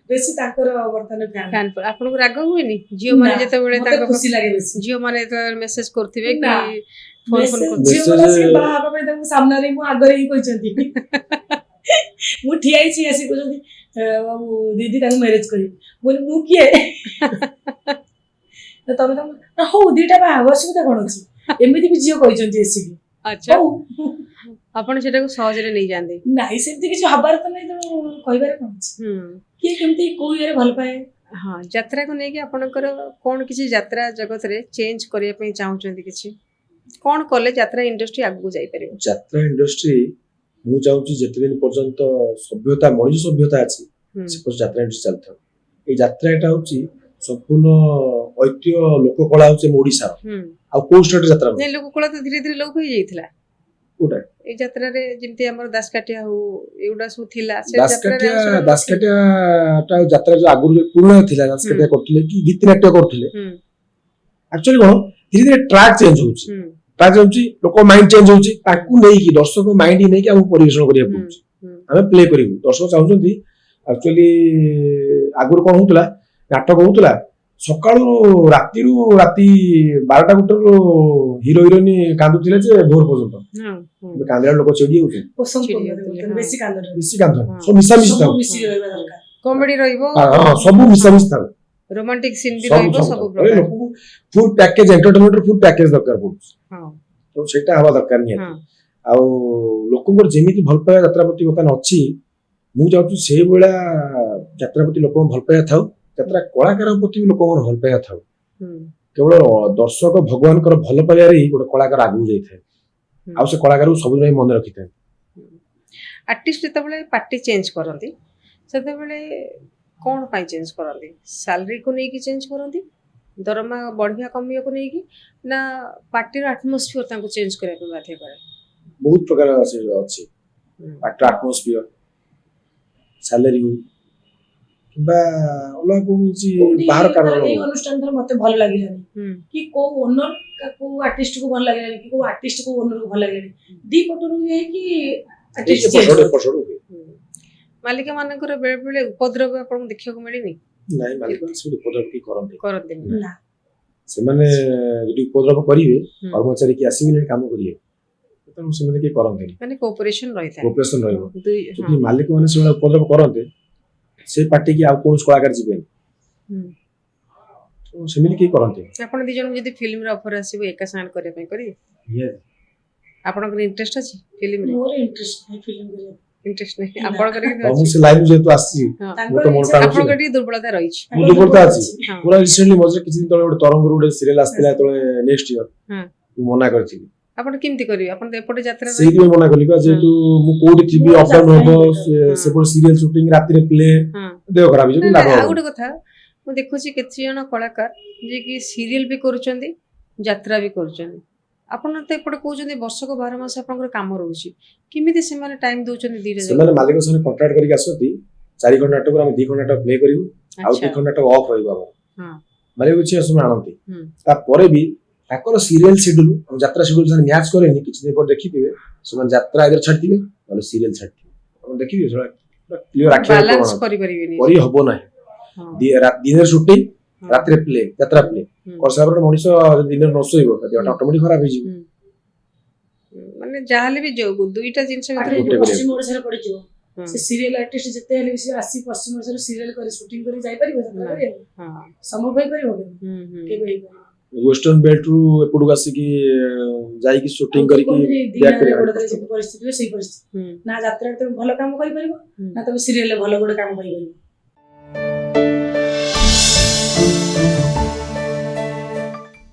बेसी ताकर वर्तन fan fan आपन को राग हुएनी जियो माने ना, जते बेले मते खुशी लागे बेसी जियो माने तो मेसेज करथिबे ना, कि फोन फोन मेसेज कर जियो वाला से बाहा हबा पे ताको सामना रे मु आगरे ही कहचंती मु ठियाई छी आसी कहचंती बाबू दीदी ताको मैरिज करी बोले मु किए त तमे त ना हो दीटा बा आवश्यकता कोन अछि एमिति भी जियो कहचंती एसी अच्छा हो आपण सेटा को सहज रे नहीं जानदे नाही सेमति किछ हबार त नै त कहबार कोन अछि कि केमति को ये भल पाए हाँ यात्रा को नहीं कि आपनकर कौन किसी यात्रा जगत रे चेंज करिया पई चाहउचंदी किछि कौन कॉलेज यात्रा इंडस्ट्री आगु जाई परिबो यात्रा इंडस्ट्री मु चाहूँ जेते दिन पर्यंत सभ्यता मनुष्य सभ्यता अछि से पर यात्रा इंडस्ट्री चलता ए यात्रा एटा होची संपूर्ण ऐतिह्य लोककला होचे ओडिसा आ को स्टेट यात्रा ने लोक कला तो धीरे धीरे लोक होई जाइथिला कोटा ए यात्रा रे जिमते हमर दासकाटिया हो एउडा सु थिला से यात्रा रे दासकाटिया टा यात्रा जो आगुर पूर्ण थिला दासकाटिया करथिले कि गीत नाट्य करथिले एक्चुअली कोन धीरे धीरे ट्रैक चेंज होची ट्रैक होची लोक माइंड चेंज होची ताकू नै कि दर्शक माइंड नै कि हम परिवेषण करिया पड़ुची हम प्ले करिवु दर्शक चाहउछंती एक्चुअली आगुर कोन होतला नाटक होतला सकाळु राती 12टा गुटर हिरो हिरोइन कांदुथिले जे भोर पर्यंत कांदरा लोक चेडी होते पसंद करते बेसी बेसी कांद सब मिसा मिसा सब मिसी रहबा दरकार कॉमेडी रहिबो हां सब मिसा मिसा रोमांटिक सीन भी रहिबो सब प्रकार लोक full package entertainment full package दरकार पड़ुछ हां तो सेटा हवा दरकार नहीं है आ लोकंकर जेमिति भल पाया यात्रा प्रति बतन अछि मु जाउछु से बेला यात्रा प्रति लोक भल पाया थाउ यात्रा कलाकार प्रति लोक भल पाया थाउ केवल दर्शक भगवान कर भल पाया रे गोटे कलाकार आगु जाई थाए आ से कलाकार सब नै मन रखि थाए आर्टिस्ट जते बेले पार्टी चेंज करंती सेते बेले कौन पाई चेंज करंती सैलरी को नहीं कि चेंज करंती दरमा बढ़िया कमिया को नहीं कि ना पार्टी रो एटमॉस्फियर ताको चेंज करे पे बाध्य करे बहुत प्रकार अछि पार्टी एटमॉस्फियर सैलरी हो किबा ओला कोची बाहर कारण ए अनुष्ठान तर मते भल लागिलानी कि को ओनर को आर्टिस्ट को भल लागिलानी कि को आर्टिस्ट को ओनर को भल लागिलानी दी पटरु ये कि आर्टिस्ट चेंज मालिक मानकर बेले बेले उपद्रव आपन देखियो को मिली नहीं मालिक से उपद्रव की करते ना से माने यदि उपद्रव करिवे कर्मचारी की आसीबे काम करिवे त से माने के करते माने कोऑपरेशन रहिता कोऑपरेशन रहइबो यदि मालिक माने से उपद्रव करते से पार्टी की आ कोन कलाकार जिबे तो से मिल के करते आपन दि जन यदि फिल्म रे ऑफर आसीबो एका साथ करे पई करी ये आपन को इंटरेस्ट अछि फिल्म रे मोर इंटरेस्ट है फिल्म करे इंटरेस्ट नहीं आपण करे हम से लाइव जेतो आसी मो तो मोरता आपण कटी दुर्बलता रही छी दुर्बलता अछि पूरा रिसेंटली मजे किछि दिन तळे ଗୋଟେ तरंग रोड सीरियल आस्तिला तळे नेक्स्ट ईयर मना करछि आपण केमति करी आपण एपटे यात्रा सेही में मना करली बा जेतु मु कोडी थिबी अप डाउन होबो से पर सीरियल शूटिंग राती रे प्ले देह खराब जे लाभ आ गुटे कथा मु देखु छी केछि जन कलाकार जे कि सीरियल भी करूचंदी यात्रा भी करूचंदी आपण त एपटे कहउचंदी वर्ष को 12 मास आपनकर काम रहउची किमिति से माने टाइम दोचंदी धीरे से माने मालिक सने कॉन्ट्रैक्ट करके आसोती 4 घंटा नाटक हम 2 घंटा नाटक प्ले करिवु आ 2 घंटा नाटक ऑफ रहइबो हां मालिक छी असम आनंती ता परे भी ताकर सीरियल शेड्यूल हम यात्रा शेड्यूल सने मैच करेनी किछ दिन पर देखिथिबे समान यात्रा इधर छाड़थिबे और सीरियल छाड़थिबे हम देखिबे थोड़ा क्लियर आखे बैलेंस करि परिबेनी करि हबो नाही दिन शूटिंग रात रे प्ले यात्रा प्ले और साबर मनुष्य दिन न सोइबो देहटा ऑटोमेटिक खराब हो जिवो माने जाहले भी जो दुईटा जिंस में पश्चिम ओडिसा रे पड़ी जिवो से सीरियल आर्टिस्ट जते हले से 80 पश्चिम ओडिसा रे सीरियल करी शूटिंग करी जाई परिबो हां संभव भाई परिबो के भाई वेस्टर्न बेल्ट रु एपडु आसी की जाई की शूटिंग करी की बैक करी परिस्थिति सही परिस्थिति ना यात्रा तो भलो काम करि परिबो ना तो सीरियल ले भलो गोडे काम करि परिबो